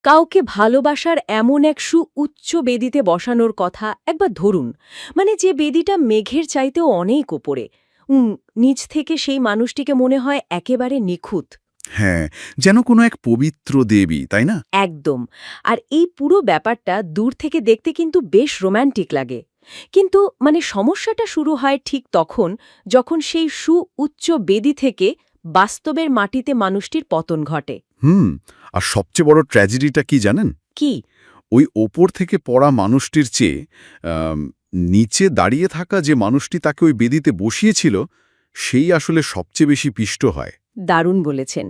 কাউকে ভালোবাসার এমন এক উচ্চ বেদিতে বসানোর কথা একবার ধরুন, মানে যে বেদিটা মেঘের চাইতেও অনেক ওপরে। নিচ থেকে সেই মানুষটিকে মনে হয় একেবারে নিখুঁত। হ্যাঁ, যেন কোনো এক পবিত্র দেবী, তাই না? একদম। আর এই পুরো ব্যাপারটা দূর থেকে দেখতে কিন্তু বেশ রোম্যান্টিক লাগে। কিন্তু মানে সমস্যাটা শুরু হয় ঠিক তখন, যখন সেই উচ্চ বেদি থেকে বাস্তবের মাটিতে মানুষটির পতন ঘটে। হুম। আর সবচেয়ে বড় ট্র্যাজেডিটা কি জানেন? কি? ওই ওপর থেকে পড়া মানুষটির চেয়ে আম, নিচে দাঁড়িয়ে থাকা যে মানুষটি তাকে ওই বেদিতে বসিয়েছিল, সেই আসলে সবচেয়ে বেশি পিষ্ট হয়। দারুণ বলেছেন।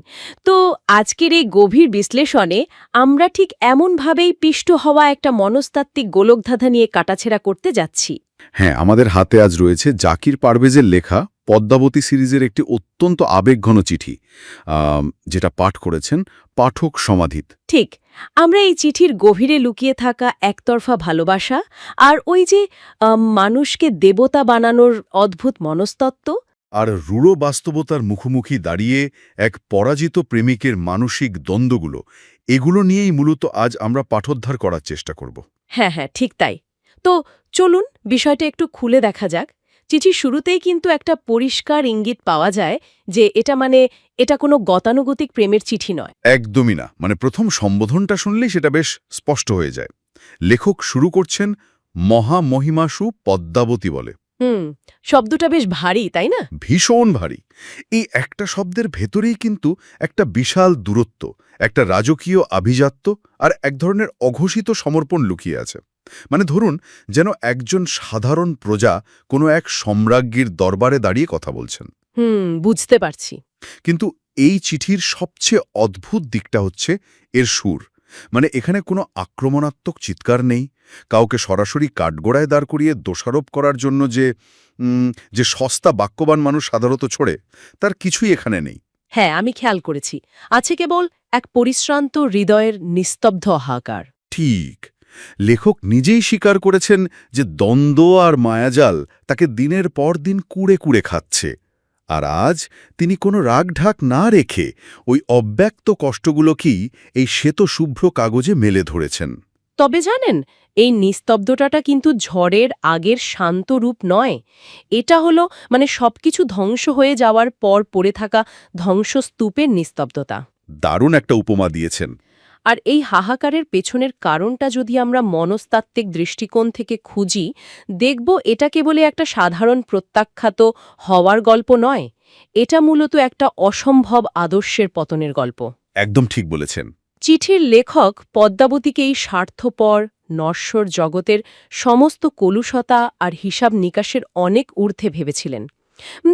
তো আজকের এই গভীর বিশ্লেষণে আমরা ঠিক এমনভাবেই পিষ্ট হওয়া একটা মনস্তাত্ত্বিক গোলকধাঁধা নিয়ে কাটাছেঁড়া করতে যাচ্ছি। হ্যাঁ, আমাদের হাতে আজ রয়েছে জাকির পারভেজের লেখা পদ্মাবতী সিরিজের একটি অত্যন্ত আবেগঘন চিঠি, যেটা পাঠ করেছেন পাঠক সমাধিত। ঠিক, আমরা এই চিঠির গভীরে লুকিয়ে থাকা একতরফা ভালোবাসা আর ওই যে মানুষকে দেবতা বানানোর অদ্ভুত মনস্তত্ত্ব, আর রূঢ় বাস্তবতার মুখোমুখি দাঁড়িয়ে এক পরাজিত প্রেমিকের মানসিক দ্বন্দ্বগুলো, এগুলো নিয়েই মূলত আজ আমরা পাঠোদ্ধার করার চেষ্টা করব। হ্যাঁ হ্যাঁ, ঠিক তাই। তো চলুন বিষয়টা একটু খুলে দেখা যাক। চিঠির শুরুতেই কিন্তু একটা পরিষ্কার ইঙ্গিত পাওয়া যায় যে এটা কোনো গতানুগতিক প্রেমের চিঠি নয়। একদমই না। মানে প্রথম সম্বোধনটা শুনলেই সেটা বেশ স্পষ্ট হয়ে যায়। লেখক শুরু করছেন মহামহিমাসু পদ্মাবতী বলে। হুম, শব্দটা বেশ ভারী, তাই না? ভীষণ ভারী। এই একটা শব্দের ভেতরেই কিন্তু একটা বিশাল দূরত্ব, একটা রাজকীয় আভিজাত্য আর এক ধরনের অঘোষিত সমর্পণ লুকিয়ে আছে। মানে ধরুন, যেন একজন সাধারণ প্রজা কোনো এক সম্রাজ্ঞীর দরবারে দাঁড়িয়ে কথা বলছেন। বুঝতে পারছি। কিন্তু এই চিঠির সবচেয়ে অদ্ভুত দিকটা হচ্ছে এর সুর। মানে এখানে কোনো আক্রমণাত্মক চিৎকার নেই, কাউকে সরাসরি কাঠগোড়ায় দাঁড় করিয়ে দোষারোপ করার জন্য যে সস্তা বাক্যবান মানুষ সাধারণত ছড়ে, তার কিছুই এখানে নেই। হ্যাঁ, আমি খেয়াল করেছি। আছে কেবল এক পরিশ্রান্ত হৃদয়ের নিস্তব্ধ হাহাকার। ঠিক। লেখক নিজেই স্বীকার করেছেন যে দ্বন্দ্ব আর মায়াজাল তাকে দিনের পর দিন কুড়ে কুড়ে খাচ্ছে। আর আজ তিনি কোনো রাগঢাক না রেখে ওই অব্যক্ত কষ্টগুলোকেই এই শ্বেত শুভ্র কাগজে মেলে ধরেছেন। তবে জানেন, এই নিস্তব্ধতাটা কিন্তু ঝড়ের আগের শান্ত রূপ নয়। এটা হলো সবকিছু ধ্বংস হয়ে যাওয়ার পর পড়ে থাকা ধ্বংসস্তূপের নিস্তব্ধতা। দারুণ একটা উপমা দিয়েছেন। আর এই হাহাকারের পেছনের কারণটা যদি আমরা মনস্তাত্ত্বিক দৃষ্টিকোণ থেকে খুঁজি, দেখব এটা কেবলই একটা সাধারণ প্রত্যাখ্যাত হওয়ার গল্প নয়। এটা মূলত একটা অসম্ভব আদর্শের পতনের গল্প। একদম ঠিক বলেছেন। চিঠির লেখক পদ্মাবতীকে এই স্বার্থপর নশ্বর জগতের সমস্ত কলুষতা আর হিসাব নিকাশের অনেক ঊর্ধ্বে ভেবেছিলেন।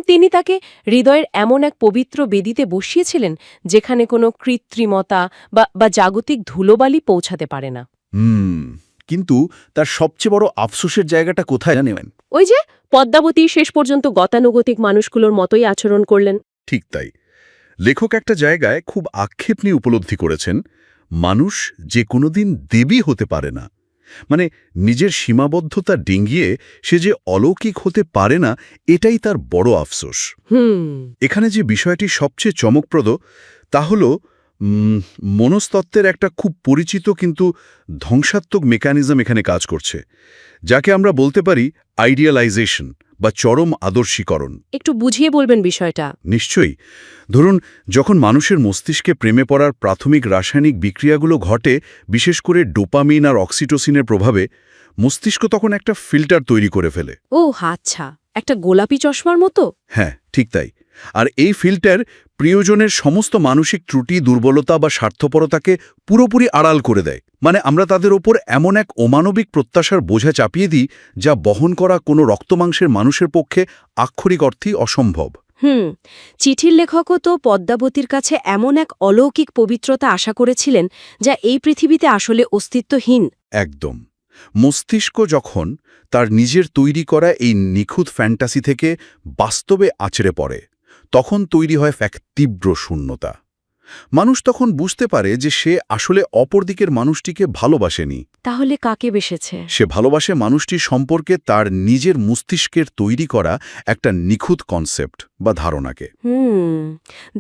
তিনি তাকে হৃদয়ের এমন এক পবিত্র বেদিতে বসিয়েছিলেন যেখানে কোনো কৃত্রিমতা বা জাগতিক ধুলোবালি পৌঁছাতে পারে না। কিন্তু তার সবচেয়ে বড় আফসোসের জায়গাটা কোথায় জানেন? ওই যে পদ্মাবতী শেষ পর্যন্ত গতানুগতিক মানুষগুলোর মতোই আচরণ করলেন। ঠিক তাই। লেখক একটা জায়গায় খুব আক্ষেপ নিয়ে উপলব্ধি করেছেন, মানুষ যে কোনোদিন দেবী হতে পারে না। মানে নিজের সীমাবদ্ধতা ডিঙ্গিয়ে সে যে অলৌকিক হতে পারে না, এটাই তার বড় আফসোস। এখানে যে বিষয়টি সবচেয়ে চমকপ্রদ তা হল মনস্তত্ত্বের একটা খুব পরিচিত কিন্তু ধ্বংসাত্মক মেকানিজম এখানে কাজ করছে, যাকে আমরা বলতে পারি আইডিয়ালাইজেশন বা চরম আদর্শীকরণ। একটু বুঝিয়ে বলবেন বিষয়টা। নিশ্চয়ই। ধরুন, যখন মানুষের মস্তিষ্কে প্রেমে পড়ার প্রাথমিক রাসায়নিক বিক্রিয়াগুলো ঘটে, বিশেষ করে ডোপামিন আর অক্সিটোসিনের প্রভাবে, মস্তিষ্ক তখন একটা ফিল্টার তৈরি করে ফেলে। ও আচ্ছা, একটা গোলাপি চশমার মতো। হ্যাঁ, ঠিক তাই। আর এই ফিল্টার প্রিয়জনের সমস্ত মানসিক ত্রুটি, দুর্বলতা বা স্বার্থপরতাকে পুরোপুরি আড়াল করে দেয়। মানে আমরা তাদের ওপর এমন এক অমানবিক প্রত্যাশার বোঝা চাপিয়ে দিই, যা বহন করা কোনো রক্তমাংসের মানুষের পক্ষে আক্ষরিক অর্থেই অসম্ভব। চিঠির লেখকও তো পদ্মাবতীর কাছে এমন এক অলৌকিক পবিত্রতা আশা করেছিলেন যা এই পৃথিবীতে আসলে অস্তিত্বহীন। একদম। মস্তিষ্ক যখন তার নিজের তৈরি করা এই নিখুঁত ফ্যান্টাসি থেকে বাস্তবে আছড়ে পড়ে, তখন তৈরি হয় এক তীব্র শূন্যতা। মানুষ তখন বুঝতে পারে যে সে আসলে অপরদিকের মানুষটিকে ভালোবাসেনি। তাহলে কাকে বেসেছে? সে ভালোবাসে মানুষটির সম্পর্কে তার নিজের মস্তিষ্কের তৈরি করা একটা নিখুঁত কনসেপ্ট বা ধারণাকে।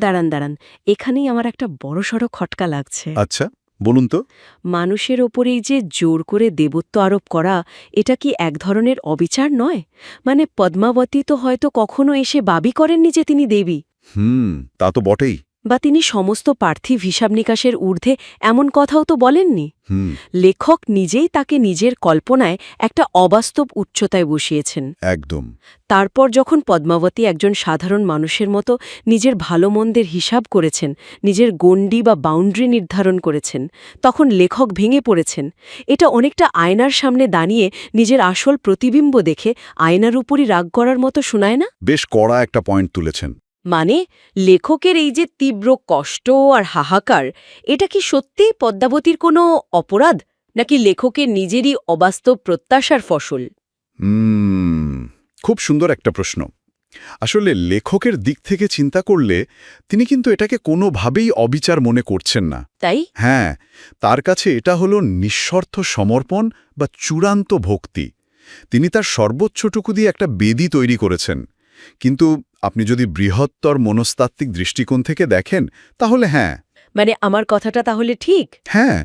দাঁড়ান, এখানেই আমার একটা বড়সড় খটকা লাগছে। আচ্ছা, বলুন তো। মানুষের ওপরেই যে জোর করে দেবত্ব আরোপ করা, এটা কি এক ধরনের অবিচার নয়? মানে পদ্মাবতী তো হয়তো কখনো এসে দাবি করেননি যে তিনি দেবী, তা তো বটেই। বা তিনি সমস্ত পার্থিব হিসাব নিকাশের ঊর্ধ্বে এমন কথাও তো বলেননি। হুম। লেখক নিজেই তাকে নিজের কল্পনায় একটা অবাস্তব উচ্চতায় বসিয়েছেন। একদম। তারপর যখন পদ্মাবতী একজন সাধারণ মানুষের মতো নিজের ভালো মন্দের হিসাব করেছেন, নিজের গণ্ডি বা বাউন্ডারি নির্ধারণ করেছেন, তখন লেখক ভেঙে পড়েছেন। এটা অনেকটা আয়নার সামনে দাঁড়িয়ে নিজের আসল প্রতিবিম্ব দেখে আয়নার উপরই রাগ করার মতো শোনায় না? বেশ কড়া একটা পয়েন্ট তুলেছেন। মানে লেখকের এই যে তীব্র কষ্ট আর হাহাকার, এটা কি সত্যিই পদ্মাবতীর কোনো অপরাধ, নাকি লেখকের নিজেরই অবাস্তব প্রত্যাশার ফসল? খুব সুন্দর একটা প্রশ্ন। আসলে লেখকের দিক থেকে চিন্তা করলে তিনি কিন্তু এটাকে কোনোভাবেই অবিচার মনে করছেন না। তাই হ্যাঁ, তার কাছে এটা হলো নিঃস্বার্থ সমর্পণ বা চূড়ান্ত ভক্তি। তিনি তার সর্বোচ্চটুকু দিয়ে একটা বেদি তৈরি করেছেন। কিন্তু আপনি যদি বৃহত্তর মনস্তাত্ত্বিক দৃষ্টিকোণ থেকে দেখেন, তাহলে হ্যাঁ, মানে আমার কথাটা তাহলে ঠিক? হ্যাঁ,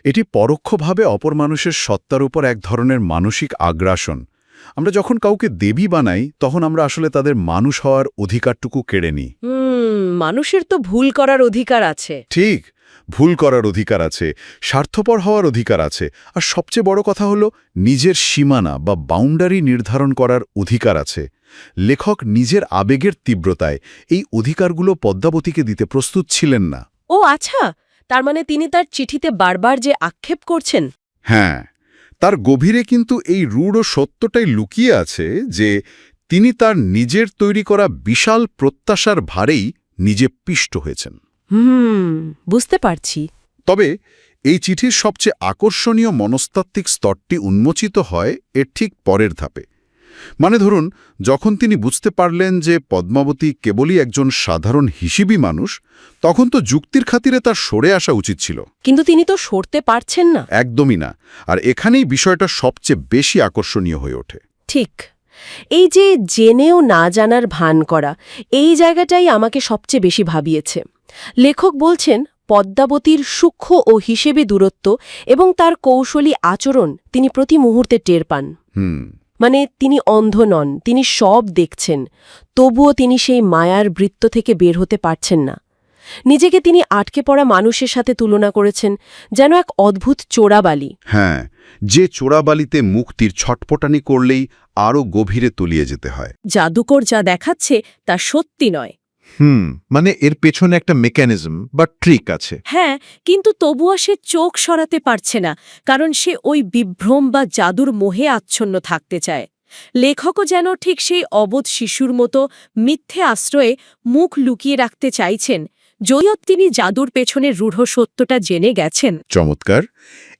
এটি পরোক্ষভাবে অপর মানুষের সত্তার উপর এক ধরনের মানসিক আগ্রাসন। আমরা যখন কাউকে দেবী বানাই, তখন আমরা আসলে তাদের মানুষ হওয়ার অধিকারটুকু কেড়ে নিই। মানুষের তো ভুল করার অধিকার আছে। ঠিক, ভুল করার অধিকার আছে, স্বার্থপর হওয়ার অধিকার আছে, আর সবচেয়ে বড় কথা হলো নিজের সীমানা বা বাউন্ডারি নির্ধারণ করার অধিকার আছে। লেখক নিজের আবেগের তীব্রতায় এই অধিকারগুলো পদ্মাবতীকে দিতে প্রস্তুত ছিলেন না। ও আচ্ছা, তার মানে তিনি তার চিঠিতে বারবার যে আক্ষেপ করছেন। হ্যাঁ, তার গভীরে কিন্তু এই রূঢ় সত্যটাই লুকিয়ে আছে যে তিনি তার নিজের তৈরি করা বিশাল প্রত্যাশার ভারেই নিজে পিষ্ট হয়েছেন। বুঝতে পারছি। তবে এই চিঠির সবচেয়ে আকর্ষণীয় মনস্তাত্ত্বিক স্তরটি উন্মোচিত হয় এর ঠিক পরের ধাপে। মানে ধরুন, যখন তিনি বুঝতে পারলেন যে পদ্মাবতী কেবলই একজন সাধারণ হিসেবি মানুষ, তখন তো যুক্তির খাতিরে তার সরে আসা উচিত ছিল। কিন্তু তিনি তো সরতে পারছেন না। একদমই না। আর এখানেই বিষয়টা সবচেয়ে বেশি আকর্ষণীয় হয়ে ওঠে। ঠিক। এই যে জেনেও না জানার ভান করা, এই জায়গাটাই আমাকে সবচেয়ে বেশি ভাবিয়েছে। লেখক বলছেন পদ্মাবতীর সূক্ষ্ম ও হিসেবে দূরত্ব এবং তার কৌশলী আচরণ তিনি প্রতি মুহূর্তে টের পান। মানে তিনি অন্ধ নন, তিনি সব দেখছেন, তবুও তিনি সেই মায়ার বৃত্ত থেকে বের হতে পারছেন না। নিজেকে তিনি আটকে পড়া মানুষের সাথে তুলনা করেছেন, যেন এক অদ্ভুত চোরাবালি। হ্যাঁ, যে চোরাবালিতে মুক্তির ছটপটানি করলেই আরও গভীরে তলিয়ে যেতে হয়। জাদুকর যা দেখাচ্ছে তা সত্যি নয়। মানে এর পেছনে একটা মেকানিজম বা ট্রিক আছে। হ্যাঁ, কিন্তু তবুও সে চোখ সরাতে পারছে না, কারণ সে ওই বিভ্রম বা জাদুর মোহে আচ্ছন্ন থাকতে চায়। লেখকও যেন ঠিক সেই অবোধ শিশুর মতো মিথ্যে আশ্রয়ে মুখ লুকিয়ে রাখতে চাইছেন, যদিও তিনি জাদুর পেছনে রূঢ় সত্যটা জেনে গেছেন। চমৎকার।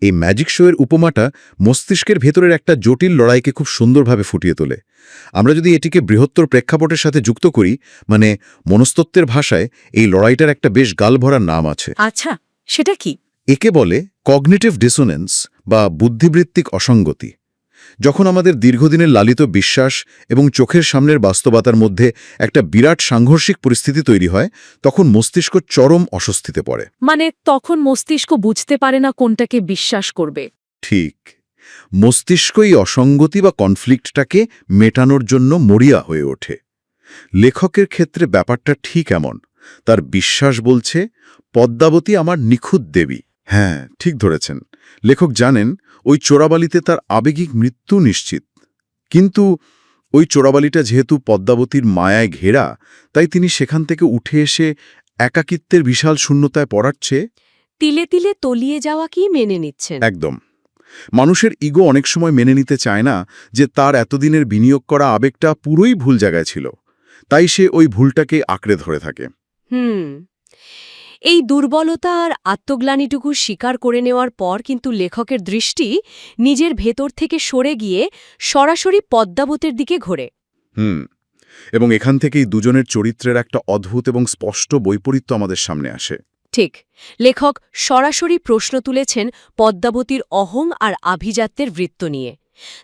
এই ম্যাজিক শোয়ের উপমাটা মস্তিষ্কের ভেতরের একটা জটিল লড়াইকে খুব সুন্দরভাবে ফুটিয়ে তোলে। আমরা যদি এটিকে বৃহত্তর প্রেক্ষাপটের সাথে যুক্ত করি, মানে মনস্তত্ত্বের ভাষায় এই লড়াইটার একটা বেশ গালভরা নাম আছে। আচ্ছা, সেটা কি? একে বলে কগনিটিভ ডিসোনেন্স বা বুদ্ধিবৃত্তিক অসঙ্গতি। যখন আমাদের দীর্ঘদিনের লালিত বিশ্বাস এবং চোখের সামনের বাস্তবতার মধ্যে একটা বিরাট সাংঘর্ষিক পরিস্থিতি তৈরি হয়, তখন মস্তিষ্ক চরম অস্বস্তিতে পড়ে। মানে তখন মস্তিষ্ক বুঝতে পারে না কোনটাকে বিশ্বাস করবে। ঠিক, মস্তিষ্ক এই অসঙ্গতি বা কনফ্লিক্টটাকে মেটানোর জন্য মরিয়া হয়ে ওঠে। লেখকের ক্ষেত্রে ব্যাপারটা ঠিক এমন। তার বিশ্বাস বলছে পদ্মাবতী আমার নিখুঁত দেবী। হ্যাঁ, ঠিক ধরেছেন। লেখক জানেন ওই চোরাবালিতে তার আবেগিক মৃত্যু নিশ্চিত। কিন্তু ওই চোরাবালিটা যেহেতু পদ্মাবতীর মায়ায় ঘেরা, তাই তিনি সেখান থেকে উঠে এসে একাকিত্বের বিশাল শূন্যতায় পড়ার চেয়ে তিলে তিলে তলিয়ে যাওয়া কি মেনে নিচ্ছেন। একদম। মানুষের ইগো অনেক সময় মেনে নিতে চায় না যে তার এতদিনের বিনিয়োগ করা আবেগটা পুরোই ভুল জায়গায় ছিল, তাই সে ওই ভুলটাকে আঁকড়ে ধরে থাকে। এই দুর্বলতা আর আত্মগ্লানিটুকু স্বীকার করে নেওয়ার পর কিন্তু লেখকের দৃষ্টি নিজের ভেতর থেকে সরে গিয়ে সরাসরি পদ্মাবতীর দিকে ঘোরে। এবং এখান থেকেই দুজনের চরিত্রের একটা অদ্ভুত এবং স্পষ্ট বৈপরীত্য আমাদের সামনে আসে। ঠিক, লেখক সরাসরি প্রশ্ন তুলেছেন পদ্মাবতীর অহং আর আভিজাত্যের বৃত্ত নিয়ে।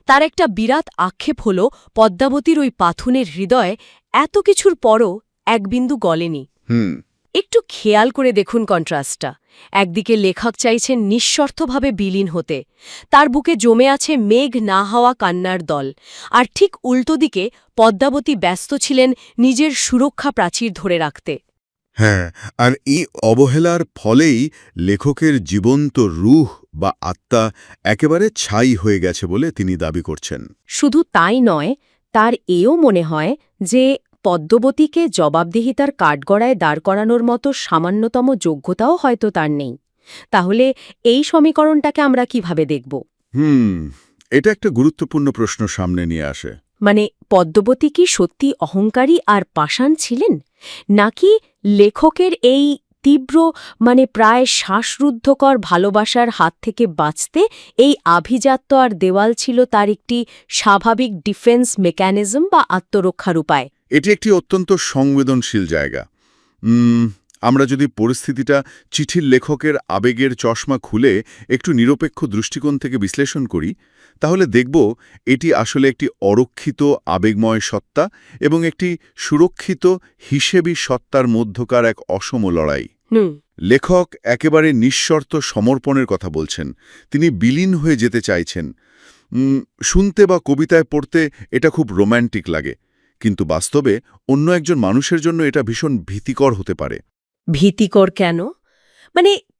তার একটা বিরাট আক্ষেপ হল পদ্মাবতীর ওই পাথুনের হৃদয়ে এত কিছুর পরও এক বিন্দু গলেনি। একটু খেয়াল করে দেখুন কন্ট্রাস্টটা। একদিকে লেখক চাইছেন নিঃস্বার্থভাবে বিলীন হতে, তার বুকে জমে আছে মেঘ না হওয়া কান্নার দল, আর ঠিক উল্টো দিকে পদ্মাবতী ব্যস্ত ছিলেন নিজের সুরক্ষা প্রাচীর ধরে রাখতে। হ্যাঁ, আর এই অবহেলার ফলেই লেখকের জীবন্ত রূহ বা আত্মা একেবারে ছাই হয়ে গেছে বলে তিনি দাবি করছেন। শুধু তাই নয়, তার এও মনে হয় যে পদ্মাবতীকে জবাবদিহিতার কাঠগড়ায় দাঁড় করানোর মতো সামান্যতম যোগ্যতাও হয়তো তার নেই। তাহলে এই সমীকরণটাকে আমরা কিভাবে দেখব? এটা একটা গুরুত্বপূর্ণ প্রশ্ন সামনে নিয়ে আসে। মানে পদ্মাবতী কি সত্যি অহংকারী আর পাষাণ ছিলেন, নাকি লেখকের এই তীব্র প্রায় শ্বাসরুদ্ধকর ভালোবাসার হাত থেকে বাঁচতে এই আভিজাত্য আর দেওয়াল ছিল তার একটি স্বাভাবিক ডিফেন্স মেকানিজম বা আত্মরক্ষার উপায়? এটি একটি অত্যন্ত সংবেদনশীল জায়গা। আমরা যদি পরিস্থিতিটা চিঠির লেখকের আবেগের চশমা খুলে একটু নিরপেক্ষ দৃষ্টিকোণ থেকে বিশ্লেষণ করি, তাহলে দেখব এটি আসলে একটি অরক্ষিত আবেগময় সত্তা এবং একটি সুরক্ষিত হিসেবি সত্তার মধ্যকার এক অসম লড়াই। লেখক একেবারে নিঃশর্ত সমর্পণের কথা বলছেন। তিনি বিলীন হয়ে যেতে চাইছেন। শুনতে বা কবিতায় পড়তে এটা খুব রোম্যান্টিক লাগে, কিন্তু বাস্তবে অন্য একজন মানুষের জন্য এটা ভীষণ ভীতিকর হতে পারে। ভীতিকর কেন?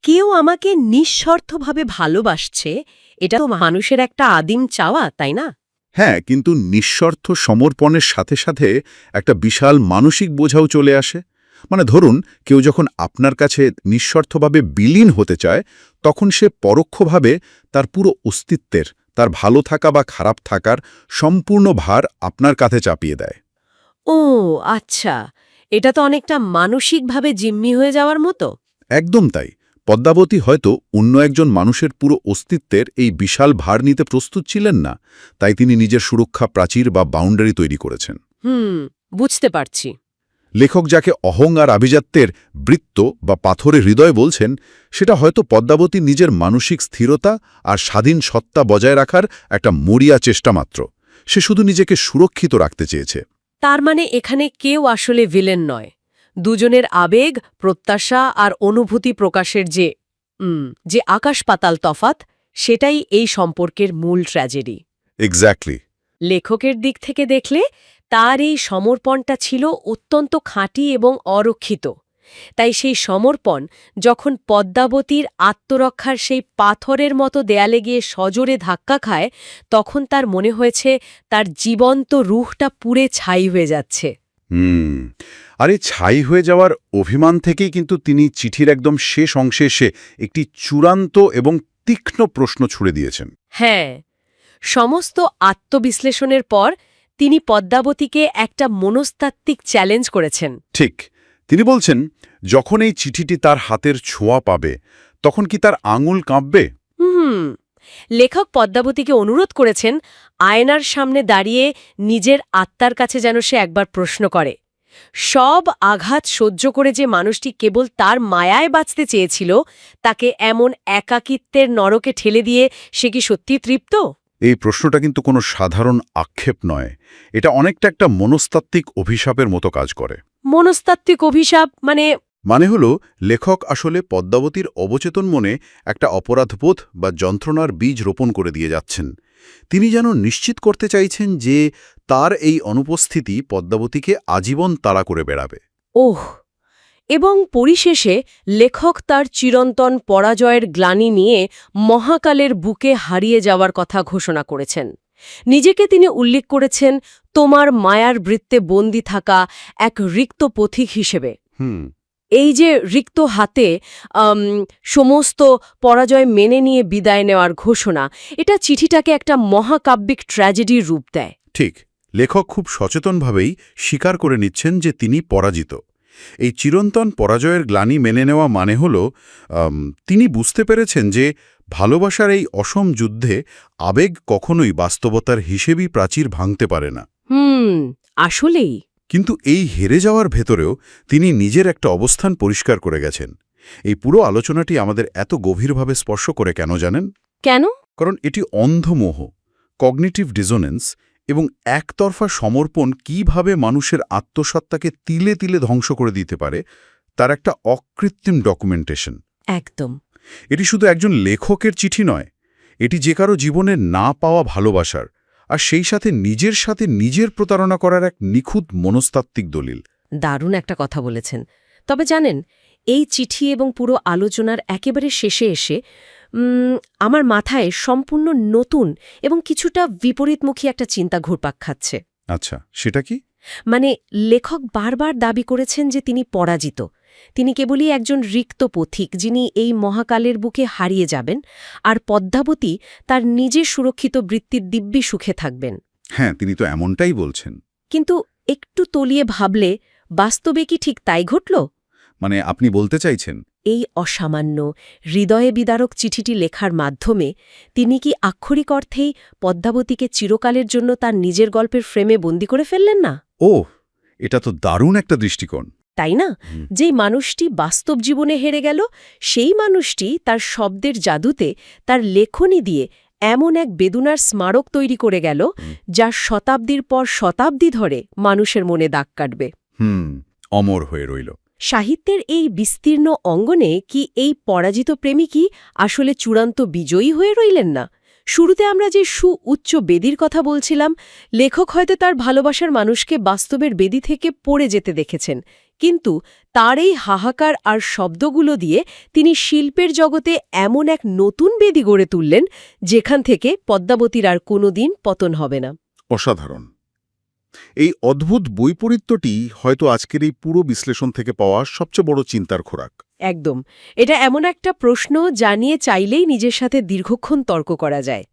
কেউ আমাকে নিঃস্বার্থভাবে ভালোবাসছে, এটা তো মানুষের একটা আদিম চাওয়া, তাই না? হ্যাঁ, কিন্তু নিঃস্বার্থ সমর্পণের সাথে সাথে একটা বিশাল মানসিক বোঝাও চলে আসে। ধরুন, কেউ যখন আপনার কাছে নিঃস্বার্থভাবে বিলীন হতে চায়, তখন সে পরোক্ষভাবে তার পুরো অস্তিত্বের, তার ভালো থাকা বা খারাপ থাকার সম্পূর্ণ ভার আপনার কাঁধে চাপিয়ে দেয়। ও আচ্ছা, এটা তো অনেকটা মানসিকভাবে জিম্মি হয়ে যাওয়ার মতো। একদম তাই। পদ্মাবতী হয়তো অন্য একজন মানুষের পুরো অস্তিত্বের এই বিশাল ভার নিতে প্রস্তুত ছিলেন না, তাই তিনি নিজের সুরক্ষা প্রাচীর বা বাউন্ডারি তৈরি করেছেন। বুঝতে পারছি। লেখক যাকে অহং আর আভিজাত্যের বৃত্ত বা পাথরে হৃদয় বলছেন, সেটা হয়তো পদ্মাবতী নিজের মানসিক স্থিরতা আর স্বাধীন সত্তা বজায় রাখার একটা মরিয়া চেষ্টা মাত্র। সে শুধু নিজেকে সুরক্ষিত রাখতে চেয়েছে। তার এখানে কেউ আসলে ভিলেন নয়। দুজনের আবেগ, প্রত্যাশা আর অনুভূতি প্রকাশের যে আকাশ পাতাল তফাত, সেটাই এই সম্পর্কের মূল ট্র্যাজেডি। এক্স্যাক্টলি। লেখকের দিক থেকে দেখলে তার এই সমর্পণটা ছিল অত্যন্ত খাঁটি এবং অরক্ষিত। তাই সেই সমর্পণ যখন পদ্মাবতীর আত্মরক্ষার সেই পাথরের মতো দেয়ালে গিয়ে সজোরে ধাক্কা খায়, তখন তার মনে হয়েছে তার জীবন্ত রুহটা পুড়ে ছাই হয়ে যাচ্ছে। আর এই ছাই হয়ে যাওয়ার অভিমান থেকেই কিন্তু তিনি চিঠির একদম শেষ অংশে এসে একটি চূড়ান্ত এবং তীক্ষ্ণ প্রশ্ন ছুড়ে দিয়েছেন। হ্যাঁ, সমস্ত আত্মবিশ্লেষণের পর তিনি পদ্মাবতীকে একটা মনস্তাত্ত্বিক চ্যালেঞ্জ করেছেন। ঠিক। তিনি বলছেন, যখন এই চিঠিটি তার হাতের ছোঁয়া পাবে, তখন কি তার আঙুল কাঁপবে? লেখক পদ্মাবতীকে অনুরোধ করেছেন আয়নার সামনে দাঁড়িয়ে নিজের আত্মার কাছে যেন সে একবার প্রশ্ন করে, সব আঘাত সহ্য করে যে মানুষটি কেবল তার মায়ায় বাঁচতে চেয়েছিল, তাকে এমন একাকিত্বের নরকে ঠেলে দিয়ে সে কি সত্যি তৃপ্ত? এই প্রশ্নটা কিন্তু কোনো সাধারণ আক্ষেপ নয়। এটা অনেকটা একটা মনস্তাত্ত্বিক অভিশাপের মতো কাজ করে। মনস্তাত্ত্বিক অভিশাপ মানে হলো, লেখক আসলে পদ্মাবতীর অবচেতন মনে একটা অপরাধবোধ বা যন্ত্রণার বীজ রোপণ করে দিয়ে যাচ্ছেন। তিনি যেন নিশ্চিত করতে চাইছেন যে তার এই অনুপস্থিতি পদ্মাবতীকে আজীবন তাড়া করে বেড়াবে। এবং পরিশেষে লেখক তার চিরন্তন পরাজয়ের গ্লানি নিয়ে মহাকালের বুকে হারিয়ে যাওয়ার কথা ঘোষণা করেছেন। নিজেকে তিনি উল্লেখ করেছেন তোমার মায়ার বৃত্তে বন্দী থাকা এক রিক্ত পথিক হিসেবে। এই যে রিক্ত হাতে সমস্ত পরাজয় মেনে নিয়ে বিদায় নেওয়ার ঘোষণা, এটা চিঠিটাকে একটা মহাকাব্যিক ট্র্যাজেডির রূপ দেয়। ঠিক। লেখক খুব সচেতনভাবেই স্বীকার করে নিচ্ছেন যে তিনি পরাজিত। এই চিরন্তন পরাজয়ের গ্লানি মেনে নেওয়া মানে হল তিনি বুঝতে পেরেছেন যে ভালোবাসার এই অসম যুদ্ধে আবেগ কখনোই বাস্তবতার হিসেবই প্রাচীর ভাঙতে পারে না। আসলেই। কিন্তু এই হেরে যাওয়ার ভেতরেও তিনি নিজের একটা অবস্থান পরিষ্কার করে গেছেন। এই পুরো আলোচনাটি আমাদের এত গভীরভাবে স্পর্শ করে কেন জানেন? কেন? কারণ এটি অন্ধমোহ, কগনিটিভ ডিসোনেন্স এবং একতরফা সমর্পণ কিভাবে মানুষের আত্মসত্তাকে তিলে তিলে ধ্বংস করে দিতে পারে, তার একটা অকৃত্রিম ডকুমেন্টেশন। একদম। এটি শুধু একজন লেখকের চিঠি নয়, এটি যে কারো জীবনে না পাওয়া ভালোবাসার আর সেই সাথে নিজের প্রতারণা করার এক নিখুঁত মনস্তাত্ত্বিক দলিল। দারুণ একটা কথা বলেছেন। তবে জানেন, এই চিঠি এবং পুরো আলোচনার একেবারে শেষে এসে আমার মাথায় সম্পূর্ণ নতুন এবং কিছুটা বিপরীতমুখী একটা চিন্তা ঘুরপাক খাচ্ছে। আচ্ছা, সেটা কি? মানে লেখক বারবার দাবি করেছেন যে তিনি পরাজিত। তিনি কেবলই একজন রিক্ত পথিক যিনি এই মহাকালের বুকে হারিয়ে যাবেন, আর পদ্মাবতী তার নিজের সুরক্ষিত বৃত্তির দিব্যি সুখে থাকবেন। হ্যাঁ, তিনি তো এমনটাই বলছেন। কিন্তু একটু তলিয়ে ভাবলে বাস্তবে কি ঠিক তাই ঘটল? মানে আপনি বলতে চাইছেন এই অসামান্য হৃদয়ে বিদারক চিঠিটি লেখার মাধ্যমে তিনি কি আক্ষরিক অর্থেই পদ্মাবতীকে চিরকালের জন্য তার নিজের গল্পের ফ্রেমে বন্দী করে ফেললেন না? এটা তো দারুণ একটা দৃষ্টিকোণ। তাই না? যেই মানুষটি বাস্তব জীবনে হেরে গেল, সেই মানুষটি তার শব্দের জাদুতে, তার লেখনী দিয়ে এমন এক বেদনার স্মারক তৈরি করে গেল যা শতাব্দীর পর শতাব্দী ধরে মানুষের মনে দাগ কাটবে। অমর হয়ে রইল। সাহিত্যের এই বিস্তীর্ণ অঙ্গনে কি এই পরাজিত প্রেমিকই আসলে চূড়ান্ত বিজয়ী হয়ে রইলেন না? শুরুতে আমরা যে উচ্চ বেদির কথা বলছিলাম, লেখক হয়তো তার ভালোবাসার মানুষকে বাস্তবের বেদি থেকে পড়ে যেতে দেখেছেন, কিন্তু তার এই হাহাকার আর শব্দগুলো দিয়ে তিনি শিল্পের জগতে এমন এক নতুন বেদি গড়ে তুললেন যেখান থেকে পদ্মাবতীর আর কোনোদিন পতন হবে না। অসাধারণ। এই অদ্ভুত বৈপরীত্যটি হয়তো আজকের এই পুরো বিশ্লেষণ থেকে পাওয়া সবচেয়ে বড় চিন্তার খোরাক। একদম। এটা এমন একটা প্রশ্ন যা নিয়ে চাইলেই নিজের সাথে দীর্ঘক্ষণ তর্ক করা যায়।